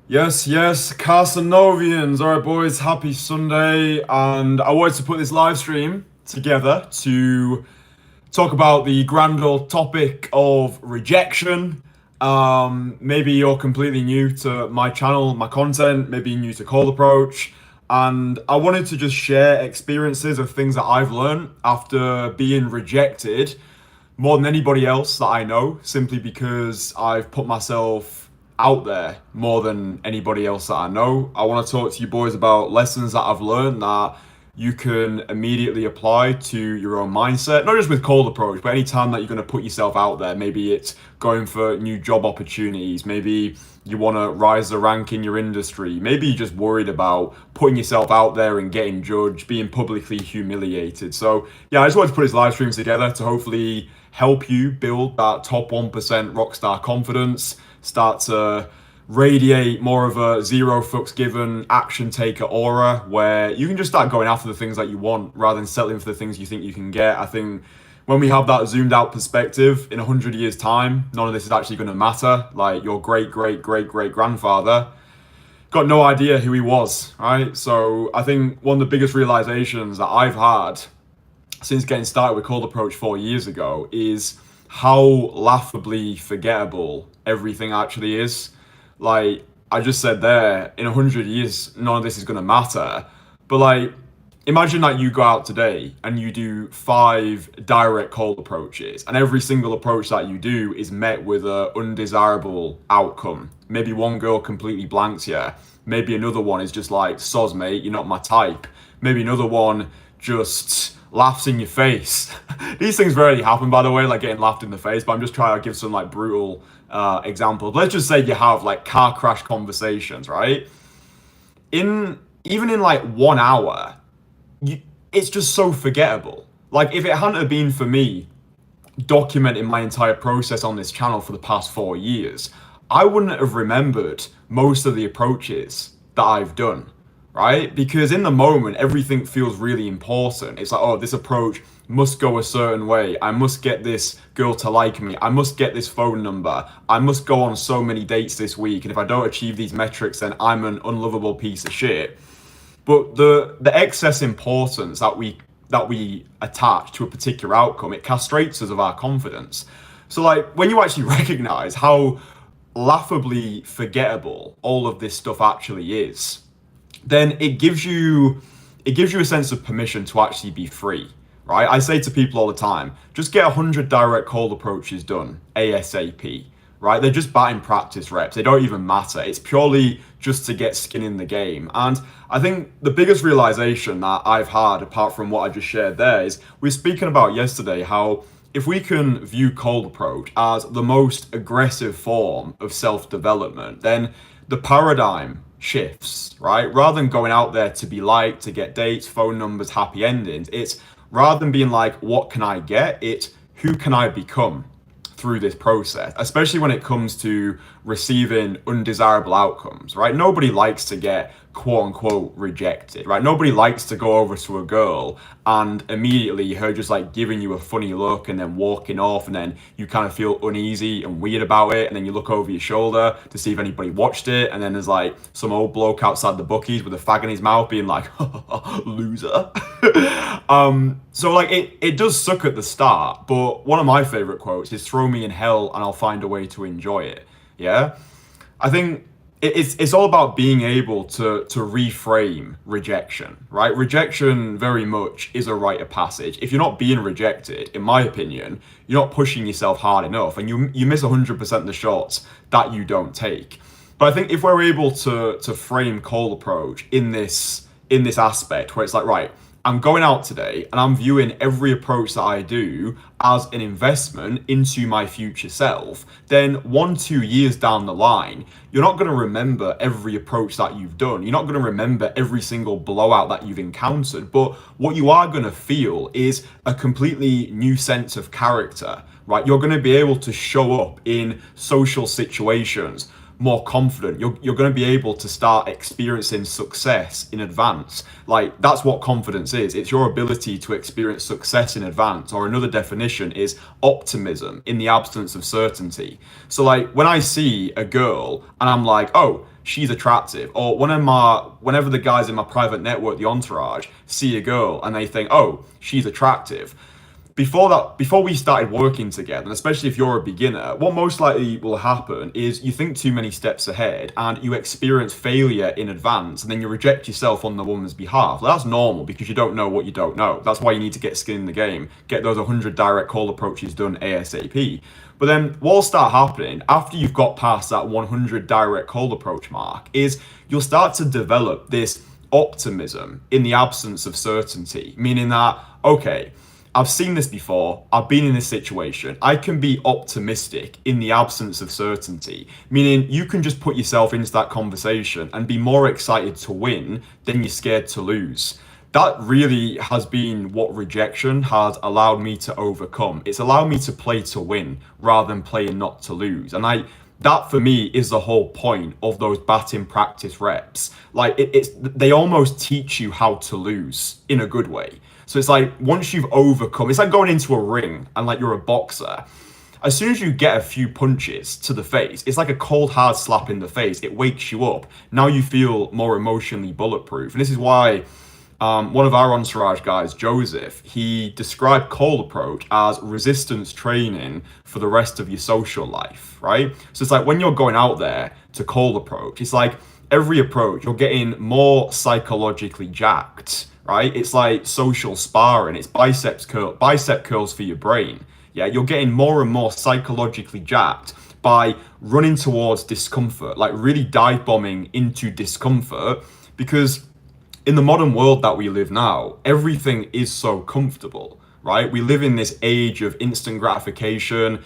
Yes, Carsanovians. All right, boys, happy Sunday. And I wanted to put this live stream together to talk about the grand old topic of rejection. Maybe you're completely new to my channel, my content, maybe new to Cold Approach. And I wanted to just share experiences of things that I've learned after being rejected more than anybody else that I know, simply because I've put myself out there more than anybody else that I know. I want to talk to you boys about lessons that I've learned that you can immediately apply to your own mindset, not just with Cold Approach, but any time that you're going to put yourself out there. Maybe it's going for new job opportunities. Maybe you want to rise the rank in your industry. Maybe you're just worried about putting yourself out there and getting judged, being publicly humiliated. So yeah, I just wanted to put this live stream together to hopefully help you build that top 1% rockstar confidence, start to radiate more of a zero fucks given action taker aura where you can just start going after the things that you want rather than settling for the things you think you can get. I think when we have that zoomed out perspective, in 100 years time, none of this is actually going to matter. Like your great grandfather got no idea who he was, right? So I think one of the biggest realizations that I've had since getting started with Cold Approach 4 years ago is how laughably forgettable everything actually is. Like I just said there, in 100 years, none of this is going to matter. But like, imagine that you go out today and you do 5 direct cold approaches, and every single approach that you do is met with an undesirable outcome. Maybe one girl completely blanks you. Maybe another one is just like, soz mate, you're not my type. Maybe another one just laughs in your face. These things rarely happen, by the way, like getting laughed in the face, but I'm just trying to give some like brutal examples. Let's just say you have like car crash conversations, right? Even in like 1 hour, it's just so forgettable. Like if it hadn't have been for me documenting my entire process on this channel for the past 4 years, I wouldn't have remembered most of the approaches that I've done, right? Because in the moment, everything feels really important. It's like, oh, this approach must go a certain way. I must get this girl to like me. I must get this phone number. I must go on so many dates this week. And if I don't achieve these metrics, then I'm an unlovable piece of shit. But the excess importance that we attach to a particular outcome, it castrates us of our confidence. So like when you actually recognize how laughably forgettable all of this stuff actually is, then it gives you a sense of permission to actually be free, right? I say to people all the time, just get 100 direct cold approaches done ASAP, right? They're just batting practice reps. They don't even matter. It's purely just to get skin in the game. And I think the biggest realization that I've had, apart from what I just shared there, is we were speaking about yesterday how if we can view cold approach as the most aggressive form of self-development, then the paradigm shifts, right? Rather than going out there to be liked, to get dates, phone numbers, happy endings, it's rather than being like, what can I get? It's who can I become through this process, especially when it comes to receiving undesirable outcomes, right? Nobody likes to get quote unquote rejected, right? Nobody likes to go over to a girl and immediately her just like giving you a funny look and then walking off, and then you kind of feel uneasy and weird about it, and then you look over your shoulder to see if anybody watched it, and then there's like some old bloke outside the bookies with a fag in his mouth being like, loser. So like it does suck at the start, but one of my favorite quotes is, throw me in hell and I'll find a way to enjoy it. Yeah, I think it's all about being able to reframe rejection, right? Rejection very much is a rite of passage. If you're not being rejected, in my opinion, you're not pushing yourself hard enough, and you miss 100% of the shots that you don't take. But I think if we're able to frame cold approach in this aspect where it's like, right, I'm going out today and I'm viewing every approach that I do as an investment into my future self, then 1-2 years down the line, you're not going to remember every approach that you've done. You're not going to remember every single blowout that you've encountered. But what you are going to feel is a completely new sense of character, right? You're going to be able to show up in social situations more confident. You're going to be able to start experiencing success in advance. Like, that's what confidence is. It's your ability to experience success in advance, or another definition is optimism in the absence of certainty. So like, when I see a girl and I'm like, oh, she's attractive, or whenever the guys in my private network, the Entourage, see a girl and they think, oh, she's attractive, before we started working together, and especially if you're a beginner, what most likely will happen is you think too many steps ahead and you experience failure in advance, and then you reject yourself on the woman's behalf. Well, that's normal because you don't know what you don't know. That's why you need to get skin in the game, get those 100 direct call approaches done ASAP. But then what'll start happening after you've got past that 100 direct cold approach mark is you'll start to develop this optimism in the absence of certainty, meaning that, okay, I've seen this before, I've been in this situation, I can be optimistic in the absence of certainty, meaning you can just put yourself into that conversation and be more excited to win than you're scared to lose. That really has been what rejection has allowed me to overcome. It's allowed me to play to win rather than playing not to lose. And that for me is the whole point of those batting practice reps. Like, they almost teach you how to lose in a good way. So it's like, once you've overcome, it's like going into a ring and like you're a boxer. As soon as you get a few punches to the face, it's like a cold hard slap in the face. It wakes you up. Now you feel more emotionally bulletproof. And this is why one of our Entourage guys, Joseph, he described cold approach as resistance training for the rest of your social life, right? So it's like when you're going out there to cold approach, it's like every approach, you're getting more psychologically jacked, right? It's like social sparring. It's bicep curls for your brain. Yeah, you're getting more and more psychologically jacked by running towards discomfort, like really dive bombing into discomfort, because in the modern world that we live now, everything is so comfortable, right? We live in this age of instant gratification,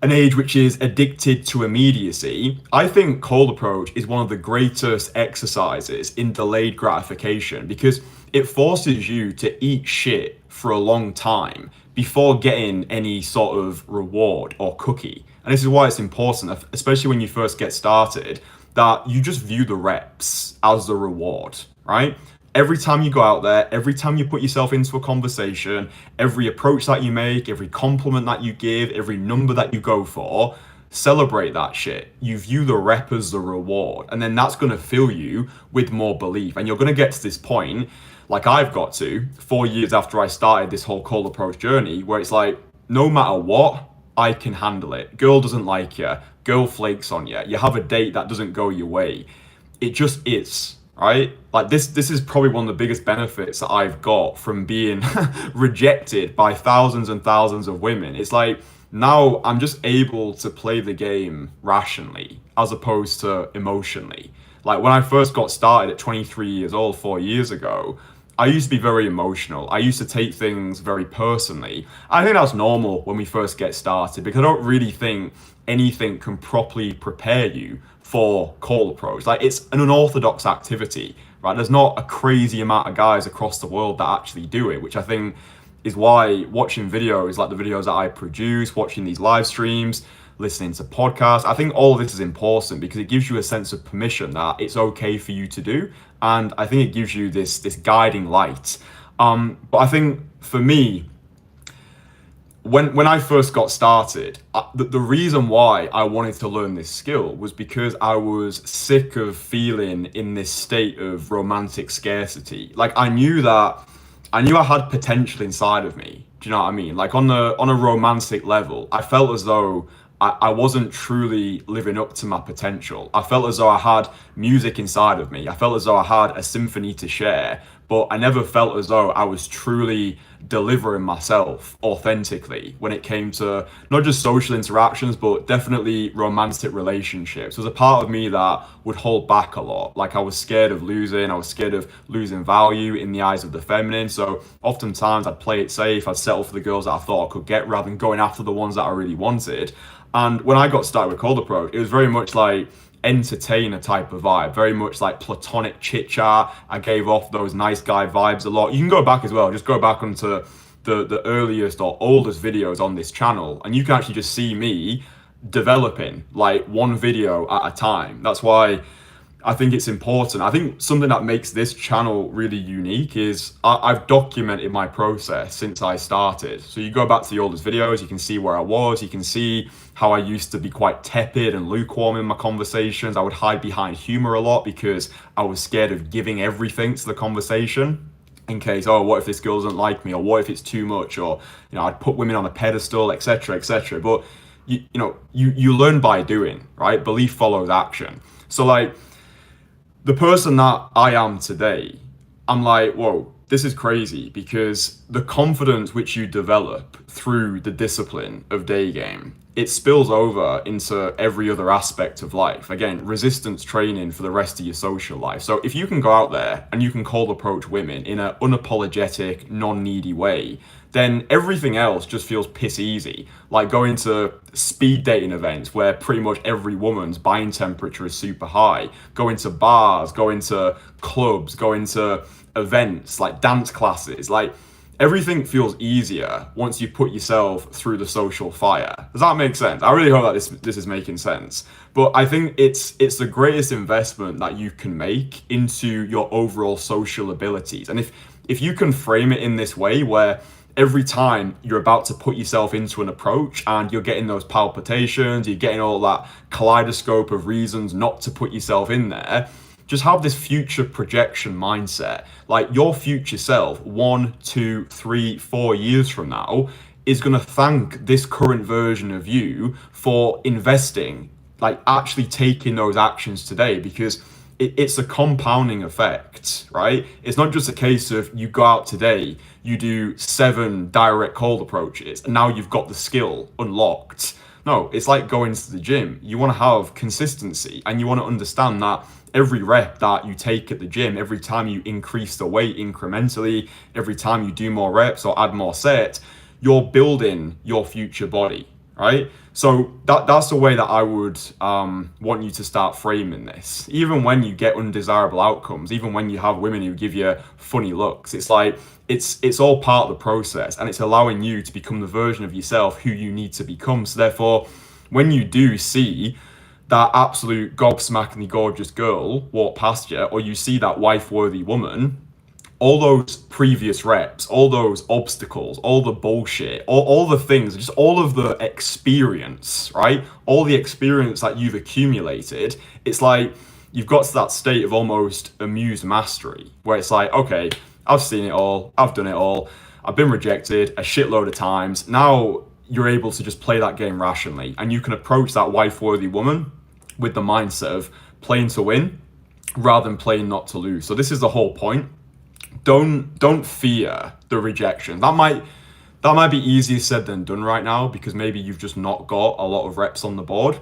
an age which is addicted to immediacy. I think cold approach is one of the greatest exercises in delayed gratification because it forces you to eat shit for a long time before getting any sort of reward or cookie. And this is why it's important, especially when you first get started, that you just view the reps as the reward, right? Every time you go out there, every time you put yourself into a conversation, every approach that you make, every compliment that you give, every number that you go for, celebrate that shit. You view the rep as the reward, and then that's going to fill you with more belief. And you're going to get to this point, like I've got to 4 years after I started this whole cold approach journey, where it's like, no matter what, I can handle it. Girl doesn't like you, girl flakes on you, you have a date that doesn't go your way. It just is. Right? Like this is probably one of the biggest benefits that I've got from being rejected by thousands and thousands of women. It's like, now I'm just able to play the game rationally as opposed to emotionally. Like when I first got started at 23 years old, 4 years ago, I used to be very emotional. I used to take things very personally. I think that's normal when we first get started because I don't really think anything can properly prepare you for cold approach. Like, it's an unorthodox activity, right? There's not a crazy amount of guys across the world that actually do it, which I think is why watching videos like the videos that I produce, watching these live streams, listening to podcasts, I think all of this is important because it gives you a sense of permission that it's okay for you to do. And I think it gives you this guiding light. But I think for me, when I first got started, the reason why I wanted to learn this skill was because I was sick of feeling in this state of romantic scarcity. Like I knew I had potential inside of me. Do you know what I mean? Like on a romantic level, I felt as though I wasn't truly living up to my potential. I felt as though I had music inside of me. I felt as though I had a symphony to share, but I never felt as though I was truly delivering myself authentically when it came to not just social interactions, but definitely romantic relationships. There was a part of me that would hold back a lot. Like I was scared of losing. I was scared of losing value in the eyes of the feminine. So oftentimes I'd play it safe. I'd settle for the girls that I thought I could get rather than going after the ones that I really wanted. And when I got started with cold approach, it was very much like entertainer type of vibe, very much like platonic chit chat. I gave off those nice guy vibes a lot. You can go back as well, just go back onto the earliest or oldest videos on this channel, and you can actually just see me developing, like one video at a time. That's why I think it's important. I think something that makes this channel really unique is I've documented my process since I started. So you go back to the oldest videos, you can see where I was, you can see how I used to be quite tepid and lukewarm in my conversations. I would hide behind humor a lot because I was scared of giving everything to the conversation in case, oh, what if this girl doesn't like me, or what if it's too much, or I'd put women on a pedestal, etc., etc. But you learn by doing, right? Belief follows action. So like, the person that I am today, I'm like, whoa, this is crazy, because the confidence which you develop through the discipline of day game, it spills over into every other aspect of life. Again, resistance training for the rest of your social life. So if you can go out there and you can cold approach women in an unapologetic, non-needy way, then everything else just feels piss easy. Like going to speed dating events where pretty much every woman's buying temperature is super high, going to bars, going to clubs, going to events like dance classes, like everything feels easier once you put yourself through the social fire. Does that make sense? I really hope that this is making sense. But I think it's the greatest investment that you can make into your overall social abilities. And if you can frame it in this way, where every time you're about to put yourself into an approach and you're getting those palpitations, you're getting all that kaleidoscope of reasons not to put yourself in there, just have this future projection mindset. Like your future self, 1, 2, 3, 4 years from now, is going to thank this current version of you for investing, like actually taking those actions today, because it's a compounding effect, right? It's not just a case of you go out today, you do 7 direct cold approaches, and now you've got the skill unlocked. No, it's like going to the gym. You want to have consistency, and you want to understand that every rep that you take at the gym, every time you increase the weight incrementally, every time you do more reps or add more sets, you're building your future body, right? So that's the way that I would want you to start framing this. Even when you get undesirable outcomes, even when you have women who give you funny looks, it's like it's all part of the process, and it's allowing you to become the version of yourself who you need to become. So therefore, when you do see that absolute gob-smackingly gorgeous girl walk past you, or you see that wife-worthy woman, all those previous reps, all those obstacles, all the bullshit, all the things, just all of the experience, right? All the experience that you've accumulated, it's like you've got to that state of almost amused mastery, where it's like, okay, I've seen it all, I've done it all, I've been rejected a shitload of times. Now you're able to just play that game rationally, and you can approach that wife-worthy woman with the mindset of playing to win rather than playing not to lose. So this is the whole point. Don't fear the rejection. That might be easier said than done right now, because maybe you've just not got a lot of reps on the board.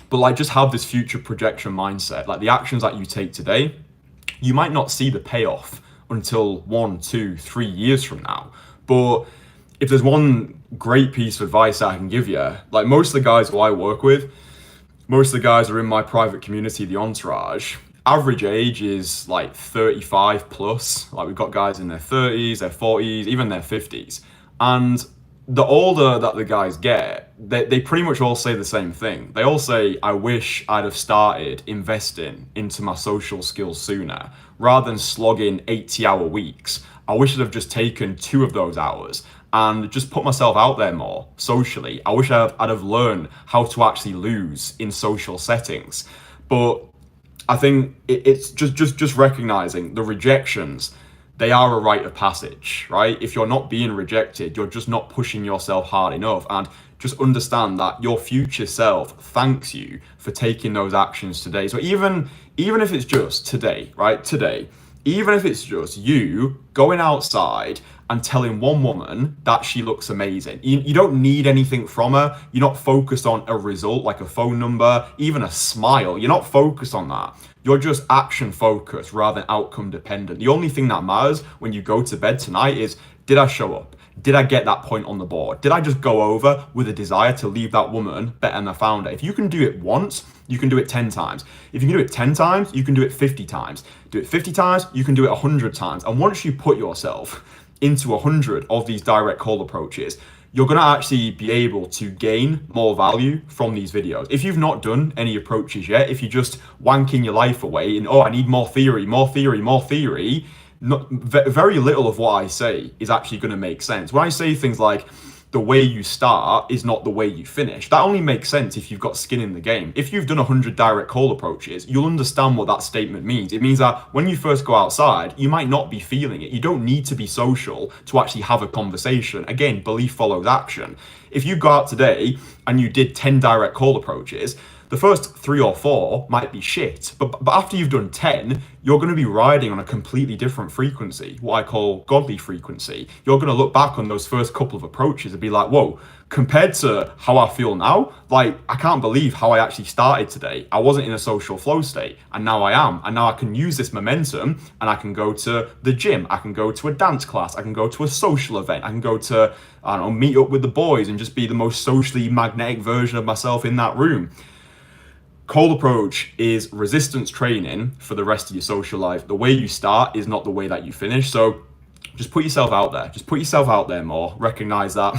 But like, just have this future projection mindset. Like the actions that you take today, you might not see the payoff until 1, 2, 3 years from now. But if there's one great piece of advice I can give you, like most of the guys who I work with, most of the guys are in my private community, the Entourage. Average age is like 35 plus. Like we've got guys in their 30s, their 40s, even their 50s. And the older that the guys get, they pretty much all say the same thing. They all say, I wish I'd have started investing into my social skills sooner, rather than slogging 80-hour weeks. I wish I'd have just taken 2 of those hours and just put myself out there more socially. I wish I'd have learned how to actually lose in social settings. But I think it's just recognizing the rejections. They are a rite of passage, right? If you're not being rejected, you're just not pushing yourself hard enough. And just understand that your future self thanks you for taking those actions today. So even if it's just today, right? Today, even if it's just you going outside and telling one woman that she looks amazing. You don't need anything from her. You're not focused on a result like a phone number, even a smile. You're not focused on that. You're just action focused rather than outcome dependent. The only thing that matters when you go to bed tonight is, did I show up? Did I get that point on the board? Did I just go over with a desire to leave that woman better than I found her? If you can do it once, you can do it 10 times. If you can do it 10 times, you can do it 50 times. Do it 50 times, you can do it 100 times. And once you put yourself into 100 of these direct call approaches, you're going to actually be able to gain more value from these videos. If you've not done any approaches yet, if you're just wanking your life away and, oh, I need more theory, very little of what I say is actually going to make sense. When I say things like, the way you start is not the way you finish, that only makes sense if you've got skin in the game. If you've done 100 direct call approaches, you'll understand what that statement means. It means that when you first go outside, you might not be feeling it. You don't need to be social to actually have a conversation. Again, belief follows action. If you go out today and you did 10 direct call approaches, the first 3 or 4 might be shit, but after you've done 10, you're going to be riding on a completely different frequency, what I call godly frequency. You're going to look back on those first couple of approaches and be like, whoa, compared to how I feel now, like, I can't believe how I actually started today. I wasn't in a social flow state, and now I am. And now I can use this momentum, and I can go to the gym, I can go to a dance class, I can go to a social event, I can go to, I don't know, meet up with the boys and just be the most socially magnetic version of myself in that room. Cold approach is resistance training for the rest of your social life. The way you start is not the way that you finish. So just put yourself out there. Just put yourself out there more. Recognize that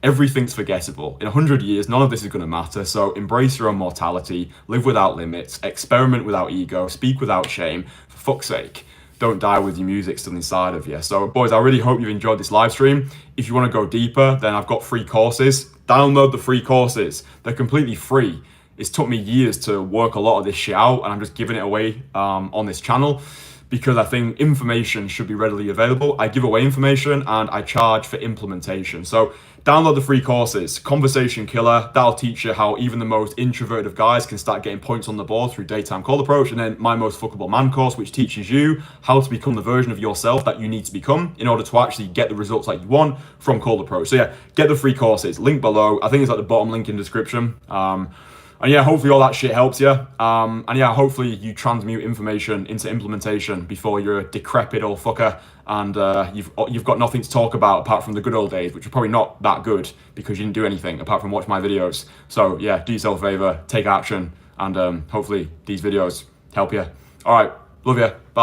everything's forgettable. In 100 years, none of this is going to matter. So embrace your own mortality, live without limits, experiment without ego, speak without shame. For fuck's sake, don't die with your music still inside of you. So boys, I really hope you've enjoyed this live stream. If you want to go deeper, then I've got free courses. Download the free courses. They're completely free. It's took me years to work a lot of this shit out, and I'm just giving it away on this channel because I think information should be readily available. I give away information and I charge for implementation. So download the free courses. Conversation Killer, that'll teach you how even the most introverted of guys can start getting points on the board through daytime cold approach. And then My Most Fuckable Man course, which teaches you how to become the version of yourself that you need to become in order to actually get the results that you want from cold approach. So yeah, get the free courses, link below. I think it's at the bottom link in the description. And yeah, hopefully all that shit helps you. And yeah, hopefully you transmute information into implementation before you're a decrepit old fucker and you've got nothing to talk about apart from the good old days, which are probably not that good because you didn't do anything apart from watch my videos. So yeah, do yourself a favor, take action, and hopefully these videos help you. All right, love you. Bye.